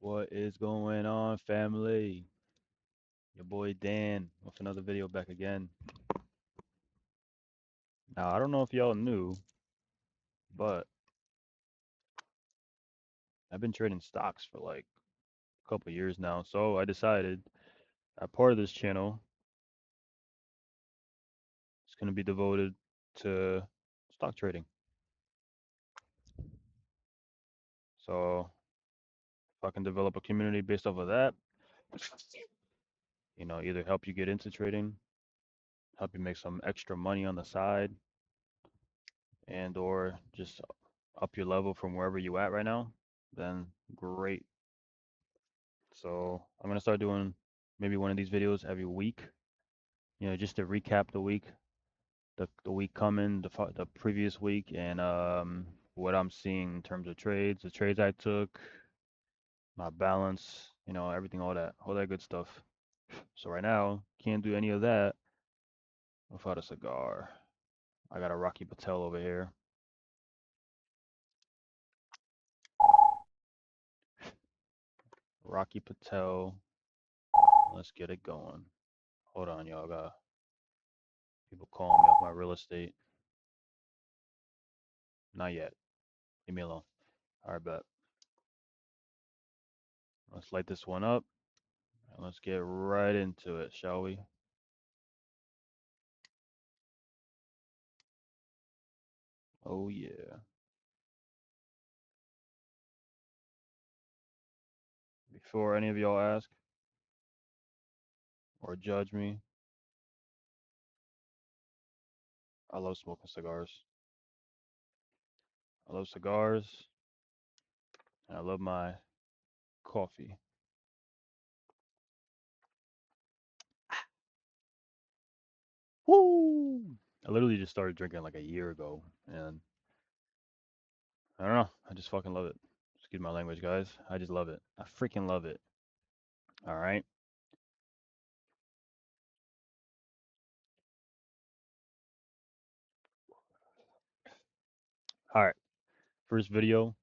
What is going on, family? Your boy Dan with another video back again. Now, I don't know if y'all knew, but I've been trading stocks for like a couple years now. So I decided a part of this channel is going to be devoted to stock trading. So if I can develop a community based off of that, either help you get into trading, help you make some extra money on the side, and or just up your level from wherever you at right now, then great. So I'm gonna start doing maybe one of these videos every week. Just to recap the week, the week coming, the previous week, and what I'm seeing in terms of trades, the trades I took, my balance, everything, all that good stuff. So right now, can't do any of that without a cigar. I got a Rocky Patel over here. Rocky Patel. Let's get it going. Hold on, y'all. Got people calling me off my real estate. Not yet. Leave me alone. All right, bet. Let's light this one up and let's get right into it, shall we? Oh, yeah. Before any of y'all ask or judge me, I love smoking cigars. I love cigars and I love my coffee. Woo! I literally just started drinking like a year ago and I don't know. I just fucking love it. Excuse my language, guys. I just love it. I freaking love it. All right. All right. First video.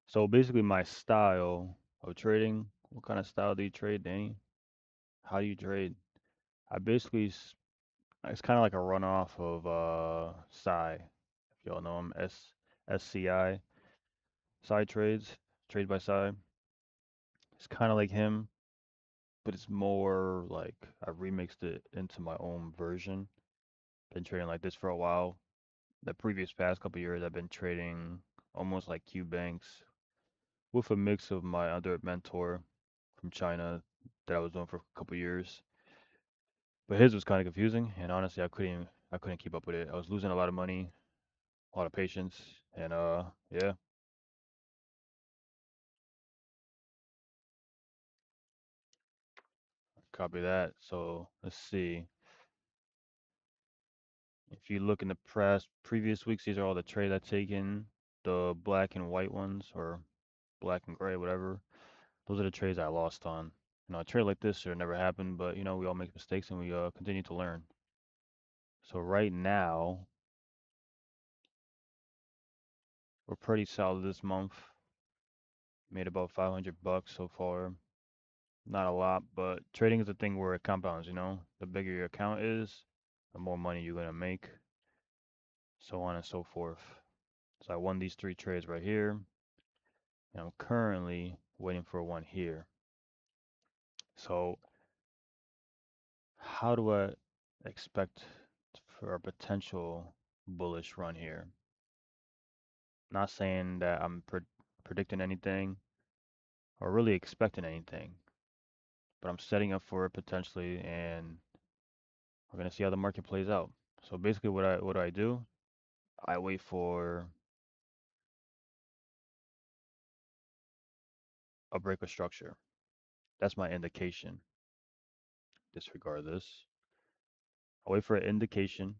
So basically, my style of trading. What kind of style do you trade, Danny? How do you trade? I basically it's kind of like a runoff of Psy, if y'all know him, SCI, Psy trades, trade by Psy. It's kind of like him, but it's more like I remixed it into my own version. Been trading like this for a while. The previous past couple years, I've been trading almost like Q banks with a mix of my other mentor from China that I was doing for a couple years. But his was kind of confusing, and honestly, I couldn't keep up with it. I was losing a lot of money, a lot of patience, and yeah, copy that. So let's see. If you look in the previous weeks, these are all the trades I've taken. The black and white ones, or black and gray, whatever. Those are the trades I lost on. A trade like this should have never happened, but we all make mistakes and we continue to learn. So right now, we're pretty solid this month. Made about 500 bucks so far. Not a lot, but trading is a thing where it compounds. The bigger your account is, the more money you're gonna make, so on and so forth. So I won these three trades right here, and I'm currently waiting for one here. So how do I expect for a potential bullish run here? Not saying that I'm predicting anything or really expecting anything, but I'm setting up for it potentially, and we're gonna see how the market plays out. So basically, what do I do? I wait for a break of structure. That's my indication. Disregard this. I wait for an indication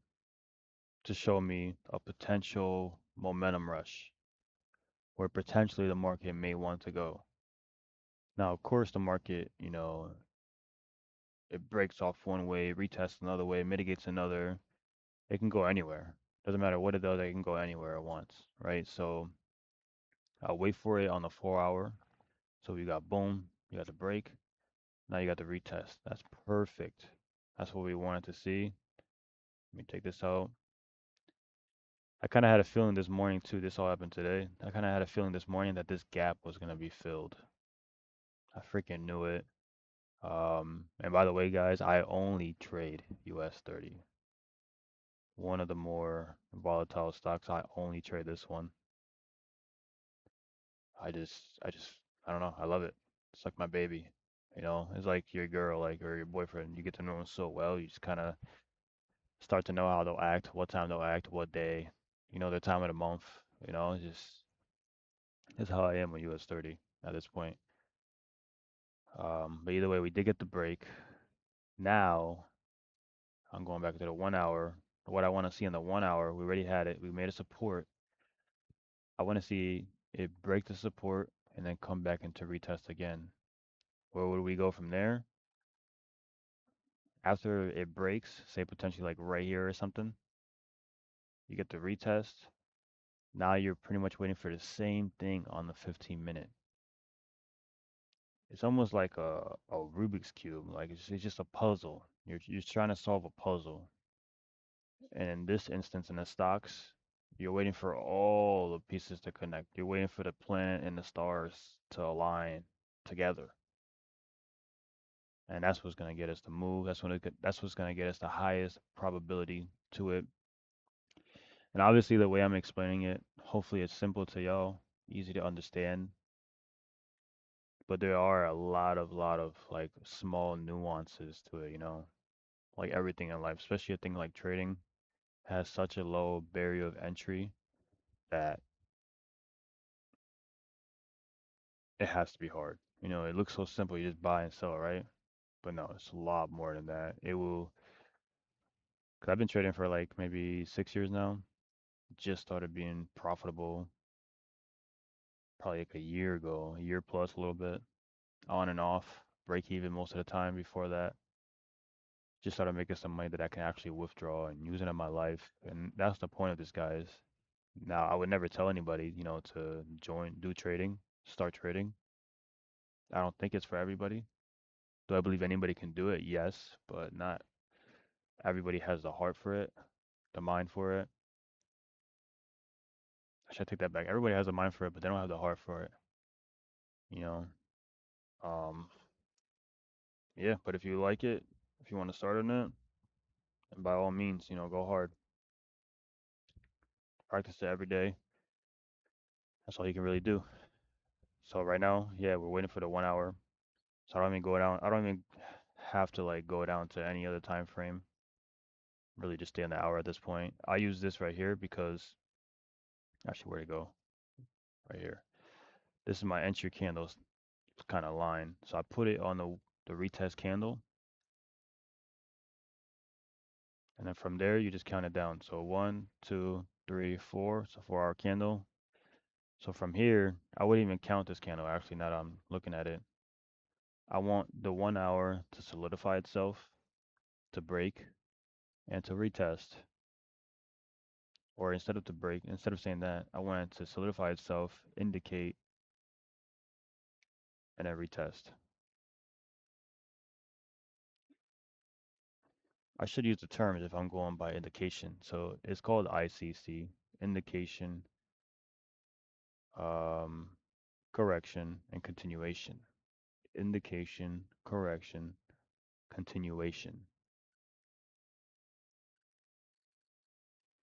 to show me a potential momentum rush where potentially the market may want to go. Now, of course, the market, it breaks off one way, retests another way, mitigates another. It can go anywhere. Doesn't matter what it does, it can go anywhere at once, right? So I'll wait for it on the 4 hour. So you got boom, you got the break. Now you got the retest. That's perfect. That's what we wanted to see. Let me take this out. I kind of had a feeling this morning too. This all happened today. I kind of had a feeling this morning that this gap was gonna be filled. I freaking knew it. And by the way, guys, I only trade US30. One of the more volatile stocks. I only trade this one. I just, I don't know. I love it. It's like my baby. It's like your girl, like or your boyfriend. You get to know them so well. You just kind of start to know how they'll act, what time they'll act, what day, the time of the month. It's just it's how I am with US30 at this point. But either way, we did get the break. Now I'm going back to the 1 hour. What I want to see in the 1 hour, we already had it. We made a support. I want to see it break the support and then come back into retest again. Where would we go from there? After it breaks, say potentially like right here or something, you get the retest. Now you're pretty much waiting for the same thing on the 15-minute. It's almost like a Rubik's cube. Like it's just a puzzle. You're trying to solve a puzzle. And in this instance, in the stocks, you're waiting for all the pieces to connect. You're waiting for the planet and the stars to align together. And that's what's gonna get us to move. That's what's gonna get us the highest probability to it. And obviously, the way I'm explaining it, hopefully, it's simple to y'all, easy to understand. But there are a lot of like small nuances to it. Like everything in life, especially a thing like trading, has such a low barrier of entry that it has to be hard. It looks so simple, you just buy and sell, right? But no, it's a lot more than that. Cause I've been trading for like maybe 6 years now. Just started being profitable probably like a year ago, a year plus a little bit, on and off, break even most of the time before that. Just started making some money that I can actually withdraw and use it in my life. And that's the point of this, guys. Now, I would never tell anybody, to do trading, start trading. I don't think it's for everybody. Do I believe anybody can do it? Yes, but not everybody has the heart for it, the mind for it. I should take that back. Everybody has a mind for it, but they don't have the heart for it. You know. Um, yeah, but if you like it, if you want to start on it, then by all means, go hard. Practice it every day. That's all you can really do. So right now, yeah, we're waiting for the 1 hour. So I don't even go down. I don't even have to like go down to any other time frame. Really, just stay on the hour at this point. I use this right here because actually, where to go? Right here. This is my entry candles kind of line. So I put it on the retest candle, and then from there you just count it down. So one, two, three, four. So 4 hour candle. So from here, I wouldn't even count this candle. Actually, now that I'm looking at it, I want the 1 hour to solidify itself, to break, and to retest. Or instead of saying that, I want it to solidify itself, indicate, and then retest. I should use the terms if I'm going by indication. So it's called ICC, indication, um, correction, and continuation. Indication, correction, continuation.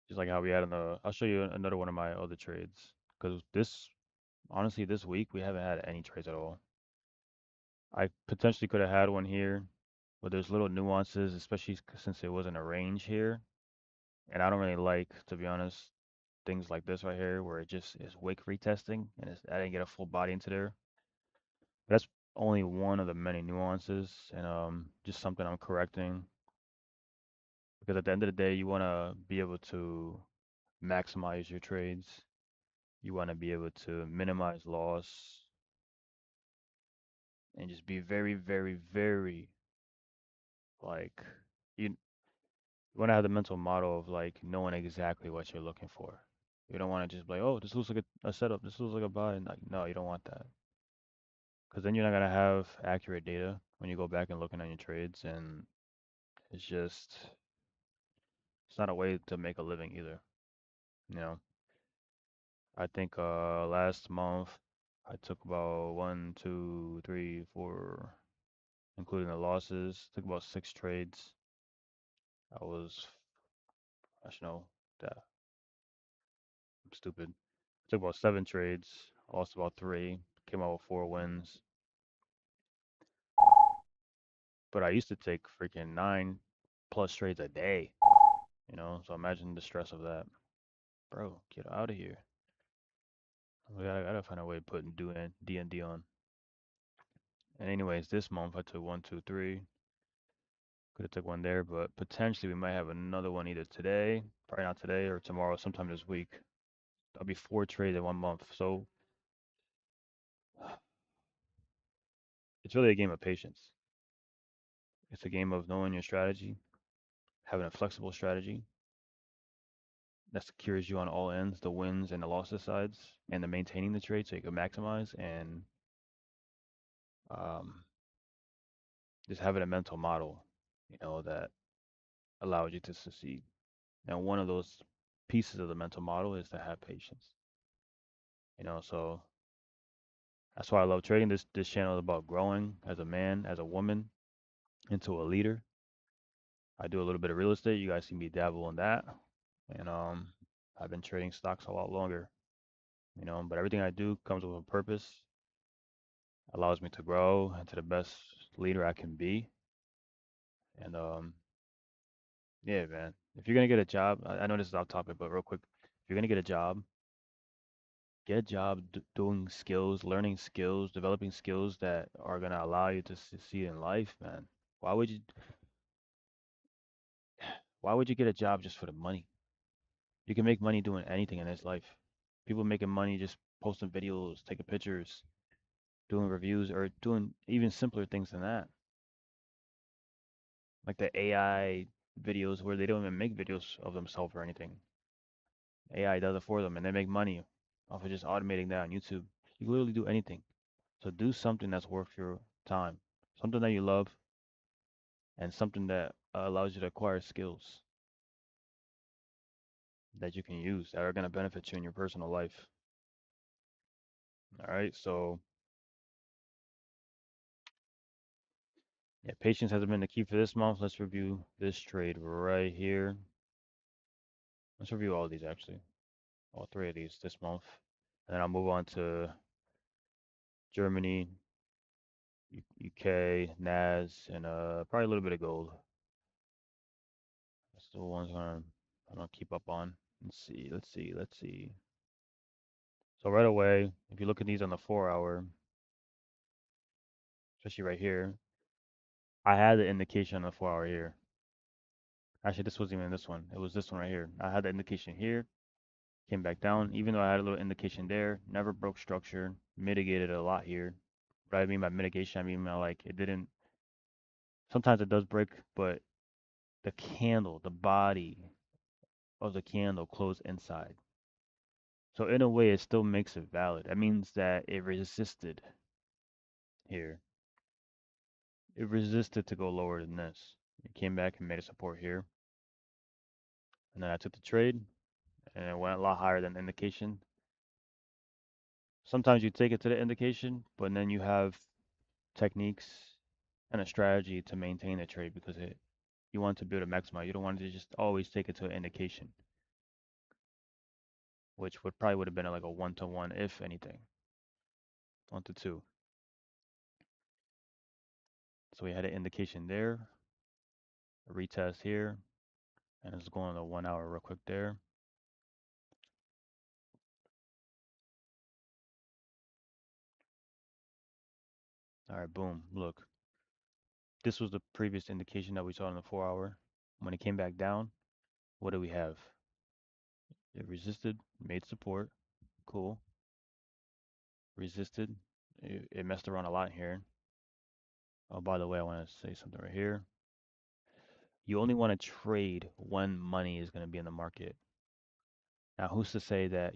Just like how we had in I'll show you another one of my other trades. Because honestly, this week we haven't had any trades at all. I potentially could have had one here, but there's little nuances, especially since it wasn't a range here. And I don't really like, to be honest, things like this right here where it just is wick retesting and I didn't get a full body into there. But that's only one of the many nuances and just something I'm correcting because at the end of the day, you want to be able to maximize your trades. You want to be able to minimize loss and just be very, very, very like you want to have the mental model of like knowing exactly what you're looking for. You don't want to just be like, oh, this looks like a setup. This looks like a buy. And like, no, you don't want that. Because then you're not gonna have accurate data when you go back and looking at your trades, and it's just it's not a way to make a living either. You know, I think last month I took about one, two, three, four, including the losses, took about 6 trades. I was, I should know that I'm stupid. Took about 7 trades, lost about three, came out with 4 wins. But I used to take freaking 9+ trades a day, So imagine the stress of that. Bro, get out of here. I gotta find a way of putting D and D on. And anyways, this month I took one, two, three. Could have took one there, but potentially we might have another one either today, probably not today, or tomorrow, sometime this week. That'll be 4 trades in one month. So it's really a game of patience. It's a game of knowing your strategy, having a flexible strategy that secures you on all ends, the wins and the losses sides, and the maintaining the trade so you can maximize and um, just having a mental model, that allows you to succeed. And one of those pieces of the mental model is to have patience. So that's why I love trading. This channel is about growing as a man, as a woman, into a leader. I do a little bit of real estate. You guys see me dabble in that. And I've been trading stocks a lot longer, but everything I do comes with a purpose, allows me to grow into the best leader I can be. And yeah, man. If you're gonna get a job, I know this is off topic, but real quick, if you're gonna get a job doing skills, learning skills, developing skills that are gonna allow you to succeed in life, man. Why would you why would you get a job just for the money? You can make money doing anything in this life. People making money just posting videos, taking pictures, doing reviews, or doing even simpler things than that. Like the AI videos where they don't even make videos of themselves or anything. AI does it for them and they make money off of just automating that on YouTube. You can literally do anything. So do something that's worth your time, something that you love, and something that allows you to acquire skills that you can use that are going to benefit you in your personal life. All right. So, yeah, patience has been the key for this month. Let's review this trade right here. Let's review all these actually, all three of these this month. And then I'll move on to Germany, UK, NAS, and probably a little bit of gold. That's the ones I'm gonna keep up on. Let's see. So right away, if you look at these on the 4 hour, especially right here, I had the indication on the 4 hour here. Actually, this wasn't even this one. It was this one right here. I had the indication here, came back down, even though I had a little indication there, never broke structure, mitigated a lot here. What I mean by mitigation, I mean by like it didn't, sometimes it does break, but the candle, the body of the candle closed inside. So in a way, it still makes it valid. That means that it resisted here. It resisted to go lower than this. It came back and made a support here. And then I took the trade and it went a lot higher than the indication. Sometimes you take it to the indication, but then you have techniques and a strategy to maintain the trade because you want to be able to maximize. You don't want to just always take it to an indication, which would have been like a 1-to-1 if anything, 1-to-2. So we had an indication there, a retest here, and it's going on the 1 hour real quick there. All right, boom. Look, this was the previous indication that we saw in the 4 hour. When it came back down, what do we have? It resisted, made support. Cool. Resisted. It messed around a lot here. Oh, by the way, I want to say something right here. You only want to trade when money is going to be in the market. Now, who's to say that,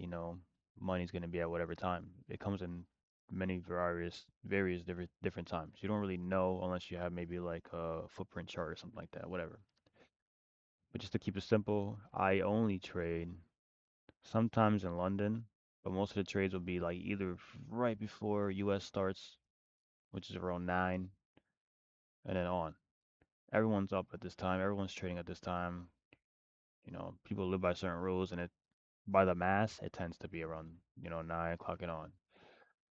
money's going to be at whatever time? It comes in many various different times. You don't really know unless you have maybe like a footprint chart or something like that, whatever. But just to keep it simple, I only trade sometimes in London, but most of the trades will be like either right before US starts, which is around 9, and then on. Everyone's up at this time, everyone's trading at this time. People live by certain rules, and by the mass, it tends to be around, 9 o'clock and on.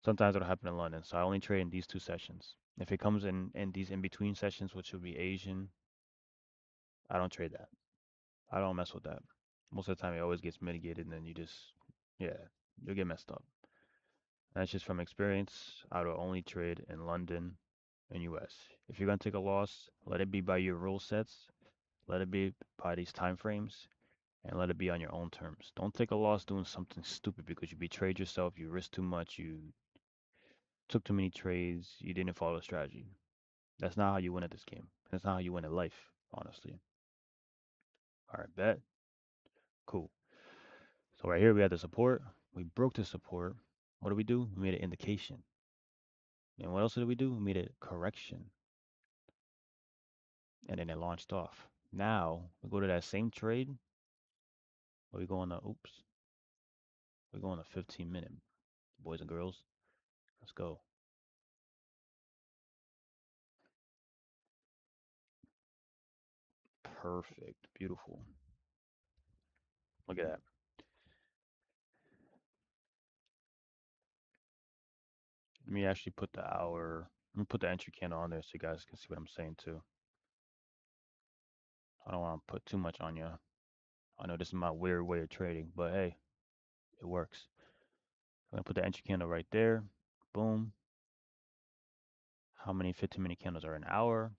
Sometimes it'll happen in London, so I only trade in these two sessions. If it comes in these in between sessions, which would be Asian, I don't trade that. I don't mess with that. Most of the time, it always gets mitigated, and then yeah, you'll get messed up. That's just from experience. I would only trade in London and US. If you're gonna take a loss, let it be by your rule sets, let it be by these time frames, and let it be on your own terms. Don't take a loss doing something stupid because you betrayed yourself, you risked too much, you took too many trades, you didn't follow the strategy. That's not how you win at this game. That's not how you win at life, honestly. All right, bet. Cool. So right here we had the support. We broke the support. What did we do? We made an indication. And what else did we do? We made a correction. And then it launched off. Now we go to that same trade. We go on the oops. We go on the 15-minute, boys and girls. Let's go. Perfect. Beautiful. Look at that. Let me actually put the hour. Let me put the entry candle on there so you guys can see what I'm saying too. I don't want to put too much on you. I know this is my weird way of trading, but hey, it works. I'm gonna put the entry candle right there. Boom. How many 15-minute candles are an hour?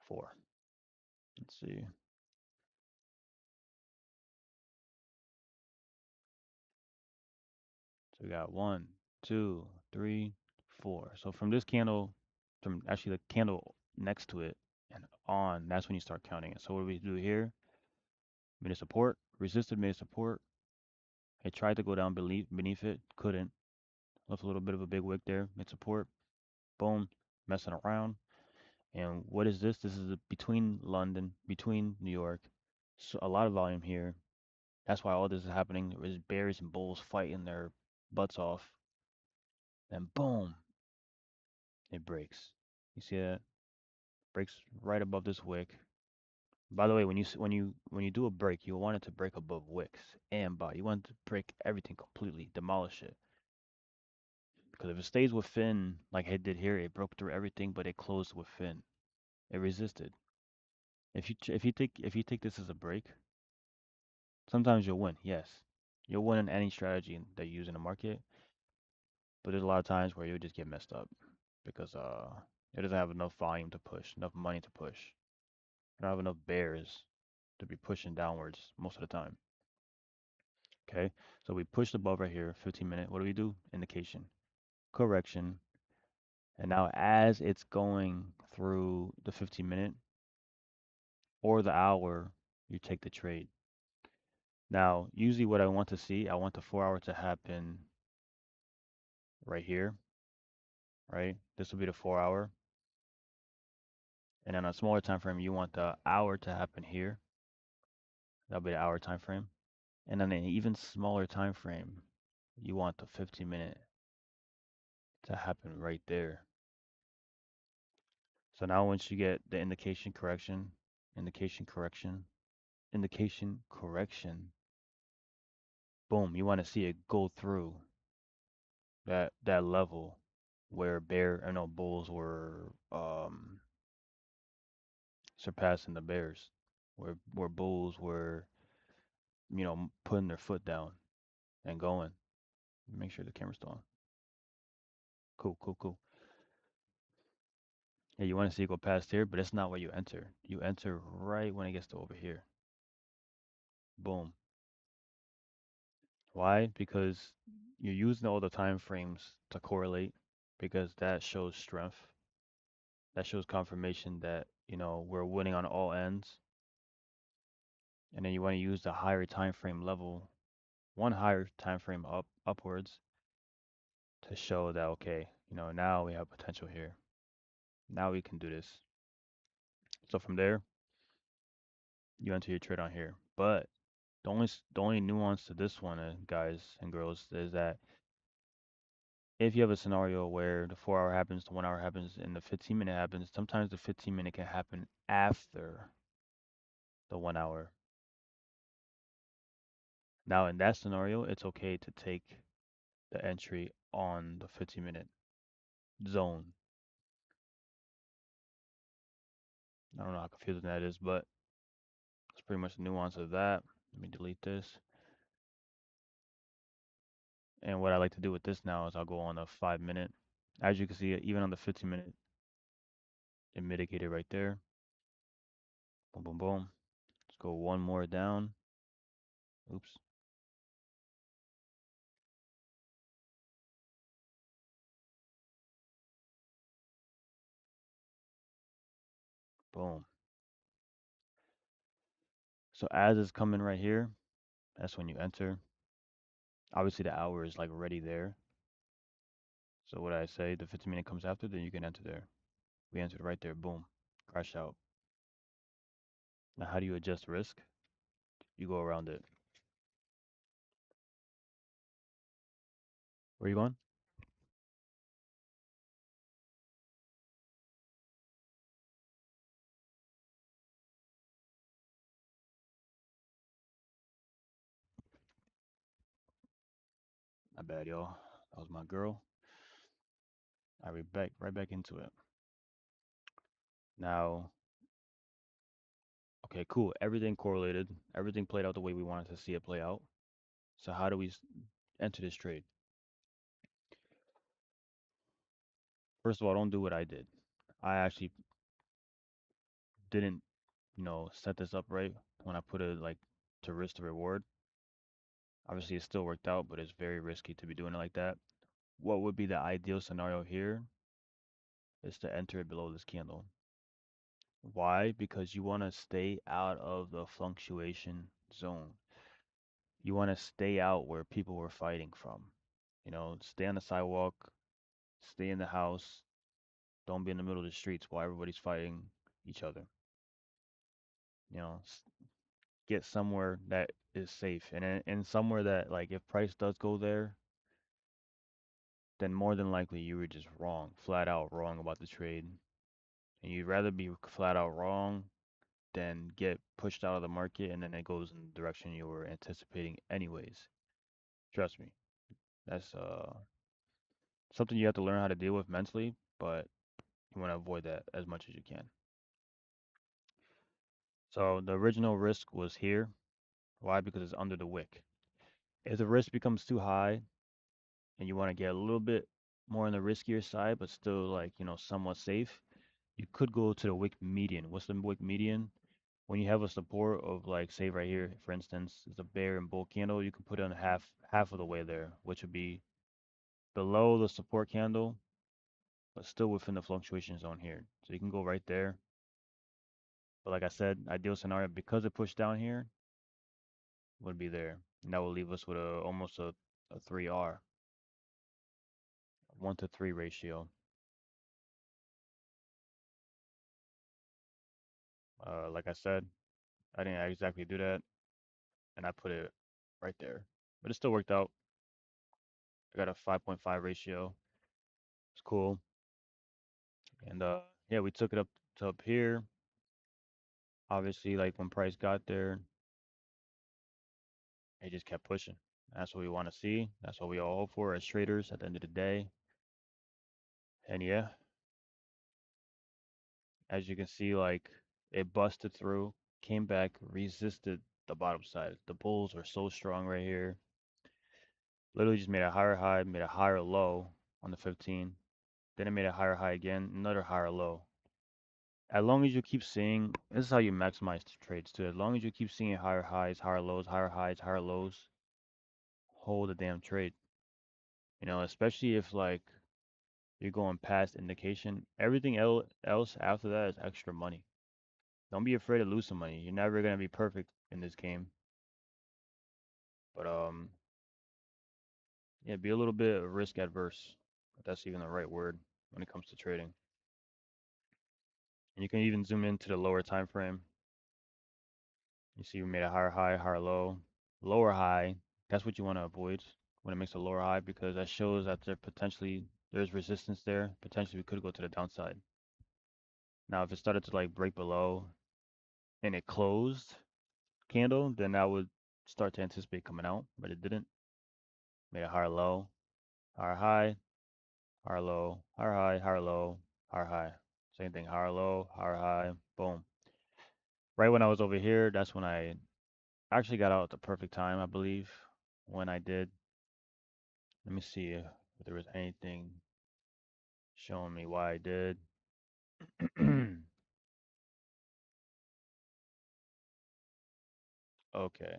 4. Let's see. So we got 1, 2, 3, 4. So from this candle, from actually the candle next to it and on, that's when you start counting it. So what do we do here? Made a support, resisted, made a support. It tried to go down beneath it, couldn't. Left a little bit of a big wick there, made support. Boom, messing around. And what is this? This is between London, between New York. So a lot of volume here. That's why all this is happening. There's bears and bulls fighting their butts off. Then boom, it breaks. You see that? Breaks right above this wick. By the way, when you do a break, you want it to break above wicks and body. You want it to break everything completely, demolish it. Because if it stays within, like it did here, it broke through everything, but it closed within. It resisted. If you take this as a break, sometimes you'll win. Yes, you'll win in any strategy that you use in the market. But there's a lot of times where you'll just get messed up because it doesn't have enough volume to push, enough money to push. You don't have enough bears to be pushing downwards most of the time. Okay, so we pushed above right here, 15-minute. What do we do? Indication, correction, and now as it's going through the 15-minute or the hour, you take the trade. Now, usually what I want to see, I want the 4 hour to happen right here, right? This will be the 4 hour. And on a smaller time frame, you want the hour to happen here. That'll be the hour time frame. And on an even smaller time frame, you want the 15-minute to happen right there. So now once you get the indication correction, indication correction, boom, you want to see it go through that level where bulls were surpassing the bears, where bulls were putting their foot down and going. Make sure the camera's still on. Cool, cool, cool. Yeah, you want to see it go past here, but it's not where you enter. You enter right when it gets to over here. Boom. Why? Because you're using all the time frames to correlate because that shows strength. That shows confirmation that, we're winning on all ends. and then you want to use the higher time frame level, one higher time frame upwards to show that okay, now we have potential here. Now we can do this. So from there, you enter your trade on here. But the only nuance to this one, guys and girls, is that if you have a scenario where the 4 hour happens, the 1 hour happens, and the 15-minute happens, sometimes the 15-minute can happen after the 1 hour. Now, in that scenario, it's okay to take the entry on the 15-minute zone. I don't know how confusing that is, but it's pretty much the nuance of that. Let me delete this. And what I like to do with this now is I'll go on a 5-minute. As you can see, even on the 15-minute, it mitigated right there. Boom, boom, boom. Let's go one more down. Oops. Boom. So as it's coming right here, that's when you enter. Obviously, the hour is like already there. So what I say, the 15-minute comes after, then you can enter there. We entered right there. Boom. Crash out. Now, how do you adjust risk? You go around it. Where you going? My bad, y'all. That was my girl. I right back into it. Now, okay, cool. Everything correlated. Everything played out the way we wanted to see it play out. So how do we enter this trade? First of all, don't do what I did. I actually didn't, set this up right when I put it like to risk to reward. Obviously, it still worked out, but it's very risky to be doing it like that. What would be the ideal scenario here is to enter it below this candle. Why? Because you want to stay out of the fluctuation zone. You want to stay out where people were fighting from. Stay on the sidewalk, stay in the house, don't be in the middle of the streets while everybody's fighting each other. You know, get somewhere that is safe and somewhere that like if price does go there, then more than likely you were just wrong, flat out wrong about the trade. And you'd rather be flat out wrong than get pushed out of the market and then it goes in the direction you were anticipating anyways. Trust me. That's something you have to learn how to deal with mentally, but you want to avoid that as much as you can. So the original risk was here. Why? Because it's under the wick. If the risk becomes too high and you want to get a little bit more on the riskier side, but still like, somewhat safe, you could go to the wick median. What's the wick median? When you have a support of like, say right here, for instance, it's a bear and bull candle, you can put it on half of the way there, which would be below the support candle, but still within the fluctuation zone here. So you can go right there. But like I said, ideal scenario because it pushed down here would be there. And that will leave us with almost a 3R, 1 to 3 ratio. Like I said, I didn't exactly do that, and I put it right there. But it still worked out. I got a 5.5 ratio. It's cool. And yeah, we took it up to up here. Obviously, like when price got there, it just kept pushing. That's what we want to see. That's what we all hope for as traders at the end of the day. And yeah, as you can see, like it busted through, came back, resisted the bottom side. The bulls are so strong right here. Literally just made a higher high, made a higher low on the 15. Then it made a higher high again, another higher low. As long as you keep seeing, this is how you maximize the trades too. As long as you keep seeing higher highs, higher lows, higher highs, higher lows, hold the damn trade. Especially if like you're going past indication. Everything else after that is extra money. Don't be afraid to lose some money. You're never gonna be perfect in this game. But yeah, be a little bit risk adverse, if that's even the right word when it comes to trading. And you can even zoom into the lower time frame. You see, we made a higher high, higher low, lower high. That's what you want to avoid when it makes a lower high because that shows that there's resistance there. Potentially, we could go to the downside. Now, if it started to like break below and it closed candle, then I would start to anticipate coming out, but it didn't. Made a higher low, higher high, higher low, higher high, higher low, higher high. Same thing, higher low, higher high, boom. Right when I was over here, that's when I actually got out at the perfect time, I believe. When I did, let me see if there was anything showing me why I did. Okay.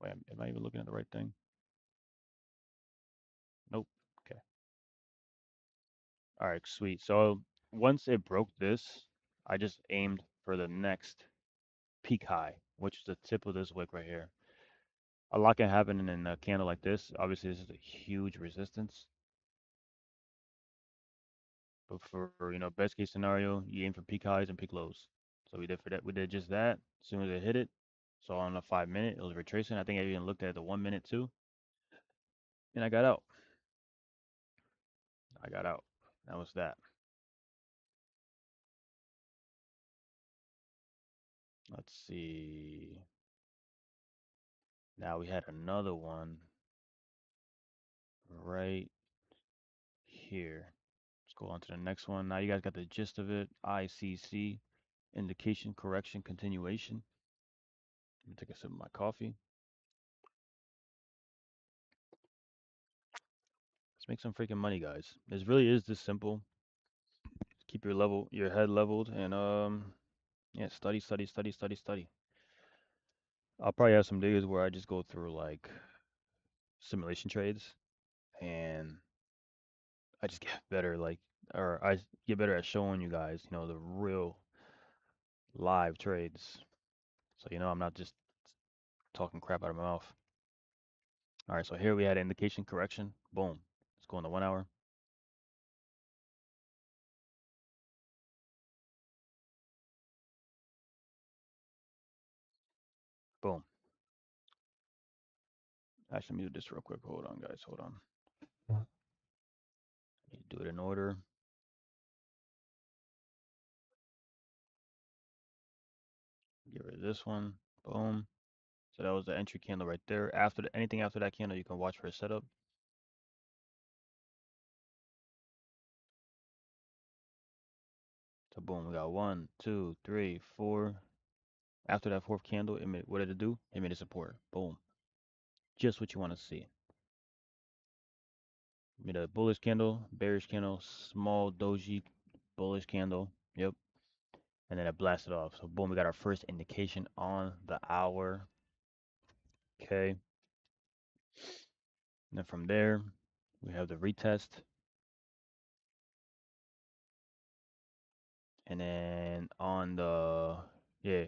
Wait, am I even looking at the right thing? Nope. Okay. All right, sweet. So once it broke this, I just aimed for the next peak high, which is the tip of this wick right here. A lot can happen in a candle like this. Obviously, this is a huge resistance, but for best case scenario, you aim for peak highs and peak lows. So we did for that. We did just that. As soon as it hit it, so on the 5 minute, it was retracing. I think I even looked at the 1 minute too, and I got out. I got out. That was that. Let's see. Now we had another one right here. Let's go on to the next one. Now you guys got the gist of it. ICC, indication correction continuation. Let me take a sip of my coffee. Let's make some freaking money, guys. This really is this simple. Keep your head leveled, and yeah, study, study, study, study, study. I'll probably have some days where I just go through like simulation trades, and I just get better, or I get better at showing you guys, the real live trades. So I'm not just talking crap out of my mouth. All right, so here we had indication correction. Boom. Let's go on the 1 hour. Boom. Actually, let me do this real quick. Hold on, guys. Hold on. Do it in order. Get rid of this one. Boom. So that was the entry candle right there. Anything after that candle, you can watch for a setup. So boom, we got one, two, three, four. After that fourth candle, what did it do? It made a support. Boom. Just what you want to see. Made a bullish candle, bearish candle, small doji, bullish candle. Yep. And then it blasted off. So boom, we got our first indication on the hour. Okay. And then from there, we have the retest. And then on the, yeah,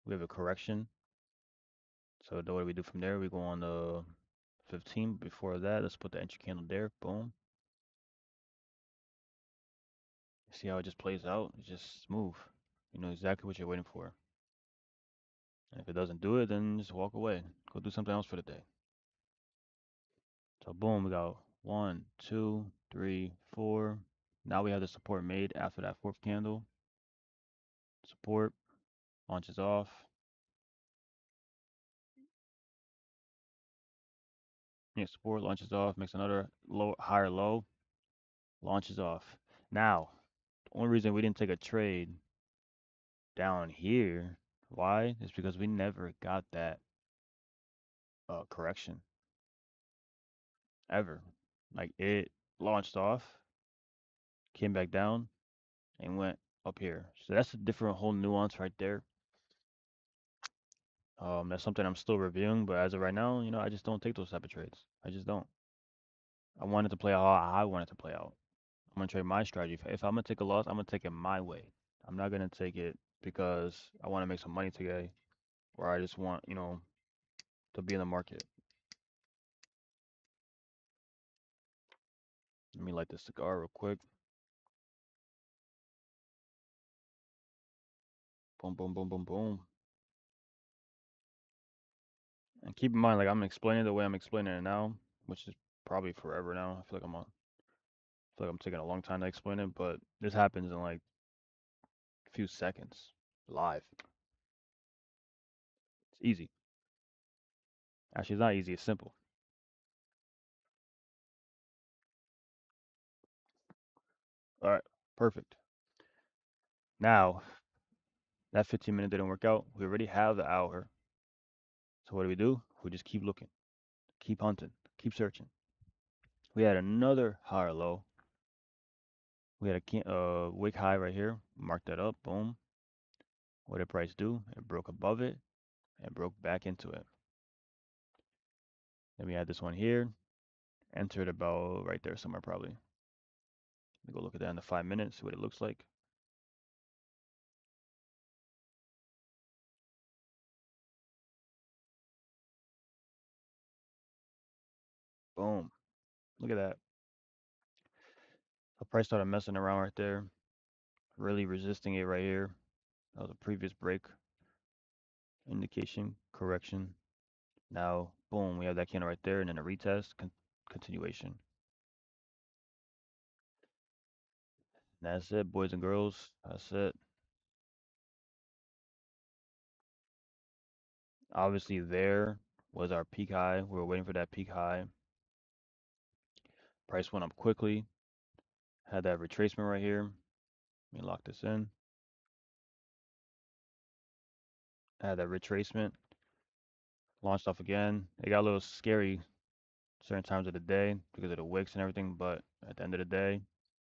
we have a correction. So what do we do from there? We go on the 15. Before that, let's put the entry candle there. Boom. See how it just plays out? It's just smooth. You know exactly what you're waiting for. And if it doesn't do it, then just walk away. Go do something else for the day. So boom, we got 1, 2, 3, 4. Now we have the support made after that fourth candle. Support launches off. Yeah, support launches off, makes another higher low, launches off. Now, the only reason we didn't take a trade down here, why? Is because we never got that correction ever. Like it launched off, came back down, and went up here. So that's a different whole nuance right there. That's something I'm still reviewing, but as of right now, I just don't take those type of trades. I just don't. I want it to play out how I want it to play out. I'm gonna trade my strategy. If I'm gonna take a loss, I'm gonna take it my way. I'm not gonna take it because I want to make some money today, or I just want, to be in the market. Let me light this cigar real quick. Boom, boom, boom, boom, boom. And keep in mind, like I'm explaining the way I'm explaining it now, which is probably forever now. I feel like I'm taking a long time to explain it, but this happens in like a few seconds, live. It's easy. Actually, it's not easy. It's simple. All right, perfect. Now that 15 minute didn't work out. We already have the hour. So what do? We just keep looking, keep hunting, keep searching. We had another higher low. We had a wick high right here. Mark that up. Boom. What did price do? It broke above it and broke back into it. Then we had this one here. Entered about right there somewhere probably. Let me go look at that in the 5 minutes. See what it looks like. Boom. Look at that. The price started messing around right there. Really resisting it right here. That was a previous break. Indication, correction. Now, boom, we have that candle right there, and then a retest, continuation. That's it, boys and girls. That's it. Obviously, there was our peak high. We were waiting for that peak high. Price went up quickly. Had that retracement right here. Let me lock this in. Had that retracement. Launched off again. It got a little scary certain times of the day because of the wicks and everything. But at the end of the day,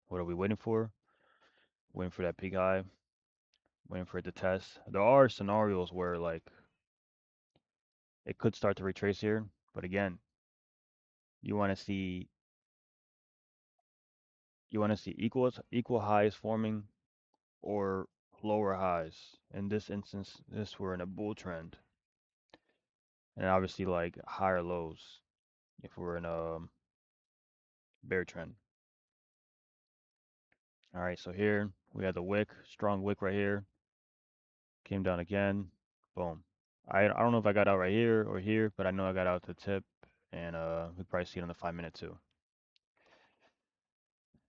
what are we waiting for? Waiting for that peak high. Waiting for it to test. There are scenarios where like it could start to retrace here, but again, you want to see equal highs forming or lower highs. In this instance, this we're in a bull trend, and obviously like higher lows if we're in a bear trend. All right, so here we have the wick, strong wick right here. Came down again, boom. I don't know if I got out right here or here, but I know I got out the tip, and we probably see it on the 5 minute too.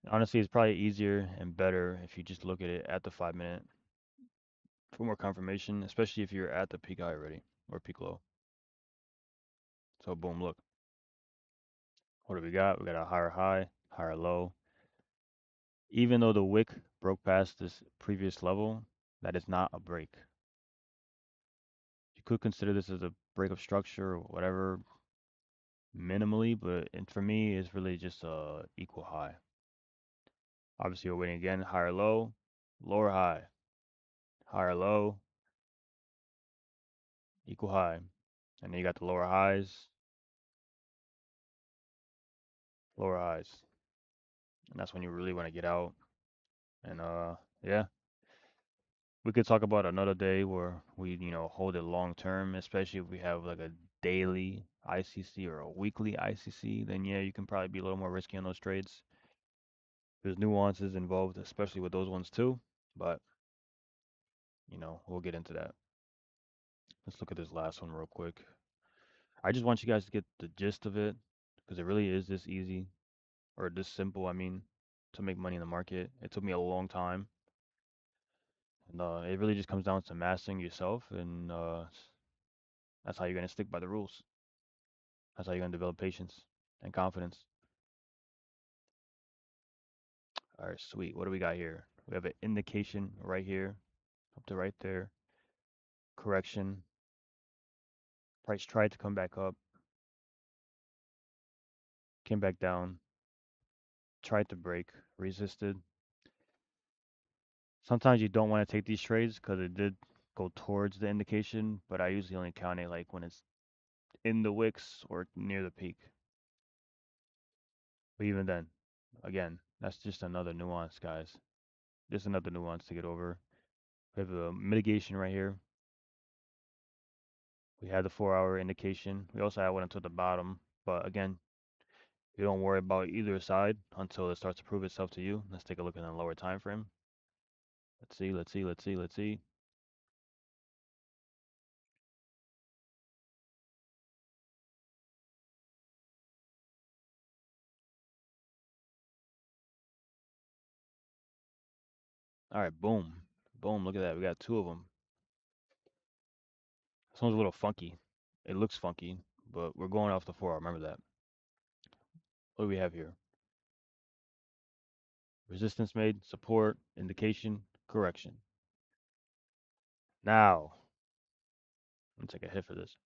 Honestly, it's probably easier and better if you just look at it at the 5 minute for more confirmation, especially if you're at the peak high already or peak low. So boom, look. What do we got? We got a higher high, higher low. Even though the wick broke past this previous level, that is not a break. You could consider this as a break of structure or whatever minimally, but for me, it's really just a equal high. Obviously, we're waiting again, higher low, lower high, higher low, equal high. And then you got the lower highs. And that's when you really want to get out. And yeah, we could talk about another day where we, hold it long term, especially if we have like a daily ICC or a weekly ICC, then yeah, you can probably be a little more risky on those trades. There's nuances involved, especially with those ones too, but we'll get into that. Let's look at this last one real quick. I just want you guys to get the gist of it because it really is this easy or this simple, I mean, to make money in the market. It took me a long time, and it really just comes down to mastering yourself, and that's how you're gonna stick by the rules. That's how you're gonna develop patience and confidence. All right, sweet. What do we got here? We have an indication right here, up to right there. Correction. Price tried to come back up, came back down, tried to break, resisted. Sometimes you don't want to take these trades because it did go towards the indication, but I usually only count it like when it's in the wicks or near the peak. But even then, again, That's just another nuance, guys. Just another nuance to get over. We have a mitigation right here. We had the 4 hour indication. We also had one until the bottom. But again, you don't worry about either side until it starts to prove itself to you. Let's take a look at the lower time frame. Let's see, let's see, let's see, let's see. All right, boom. Boom, look at that. We got two of them. This one's a little funky. It looks funky, but we're going off the 4 hour. Remember that. What do we have here? Resistance made, support, indication, correction. Now, I'm gonna take a hit for this.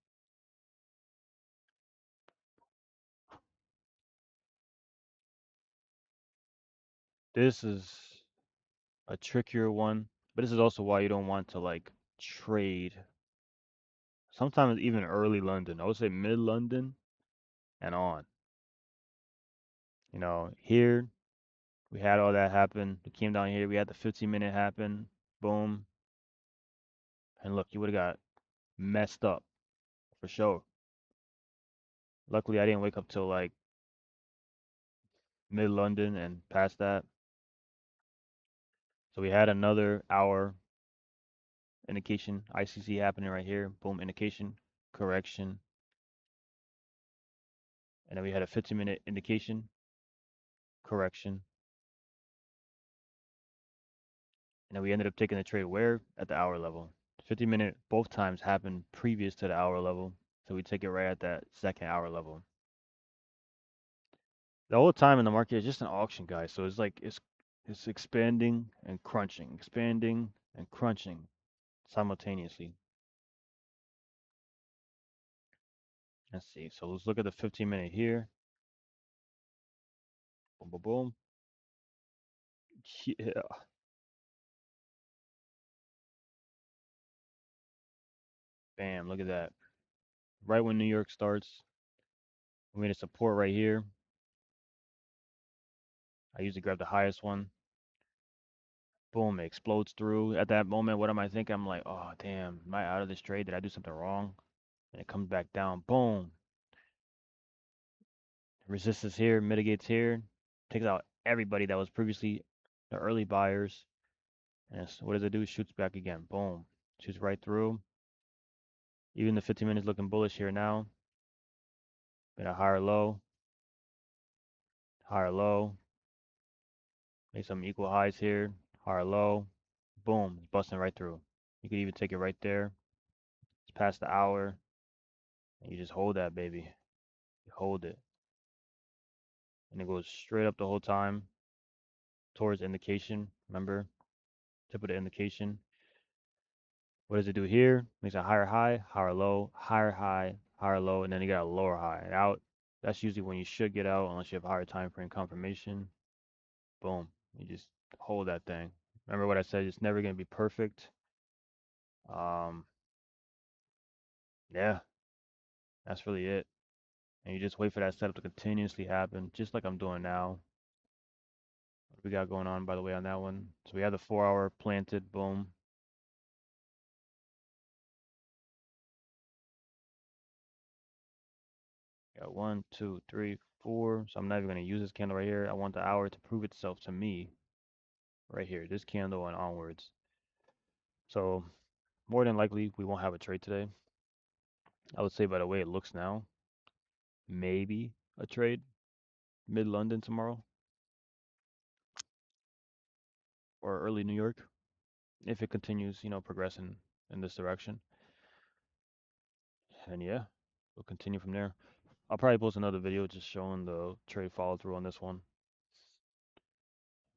This is a trickier one, but this is also why you don't want to like trade. Sometimes even early London. I would say mid London and on. Here we had all that happen. We came down here. We had the 15-minute happen. Boom. And look, you would have got messed up for sure. Luckily, I didn't wake up till like mid London and past that. So we had another hour indication, ICC happening right here. Boom, indication, correction. And then we had a 15-minute indication, correction. And then we ended up taking the trade where? At the hour level. 50-minute both times happened previous to the hour level. So we take it right at that second hour level. The whole time in the market is just an auction, guys. So it's like it's expanding and crunching simultaneously. Let's see. So let's look at the 15-minute here. Boom, boom, boom. Yeah. Bam. Look at that. Right when New York starts, we made a support right here. I usually grab the highest one. Boom, it explodes through. At that moment, what am I thinking? I'm like, oh, damn, am I out of this trade? Did I do something wrong? And it comes back down. Boom. Resistance here, mitigates here. Takes out everybody that was previously the early buyers. And what does it do? It shoots back again. Boom. Shoots right through. Even the 15 minutes looking bullish here now. Been a higher low. Make some equal highs here. Higher low. Boom. It's busting right through. You could even take it right there. It's past the hour. And you just hold that baby. You hold it. And it goes straight up the whole time towards indication. Remember, tip of the indication. What does it do here? Makes a higher high, higher low, and then you got a lower high. And out. That's usually when you should get out, unless you have higher time frame confirmation. Boom. You just hold that thing. Remember what I said? It's never gonna be perfect. Um, yeah, that's really it. And you just wait for that setup to continuously happen, just like I'm doing now. What we got going on, by the way, on that one? So we have the 4 hour planted. Boom. Got one, two, three, four. So I'm not even going to use this candle right here. I want the hour to prove itself to me right here, this candle and onwards. So more than likely, we won't have a trade today. I would say by the way it looks now, maybe a trade mid London tomorrow or early New York if it continues, progressing in this direction. And yeah, we'll continue from there. I'll probably post another video just showing the trade follow through on this one.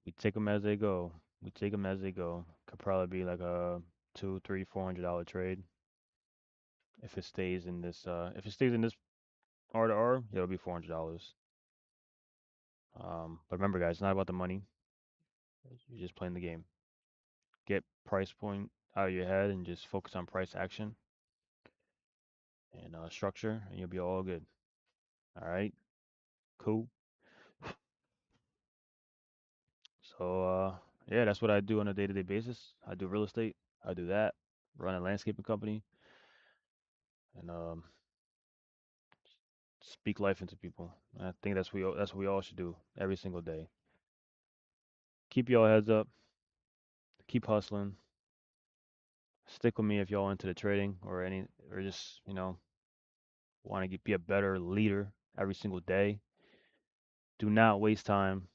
We take them as they go. We take them as they go. Could probably be like a two, three, $400 trade if it stays in this. If it stays in this R to R, yeah, it'll be $400. But remember, guys, it's not about the money. You're just playing the game. Get price point out of your head and just focus on price action and structure, and you'll be all good. All right, cool. So yeah, that's what I do on a day-to-day basis. I do real estate. I do that. Run a landscaping company and speak life into people. I think that's what we all should do every single day. Keep your heads up. Keep hustling. Stick with me if y'all into the trading or any or just want to be a better leader every single day. Do not waste time.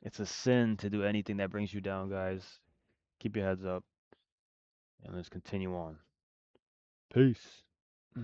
It's a sin to do anything that brings you down, guys. Keep your heads up and let's continue on. Peace.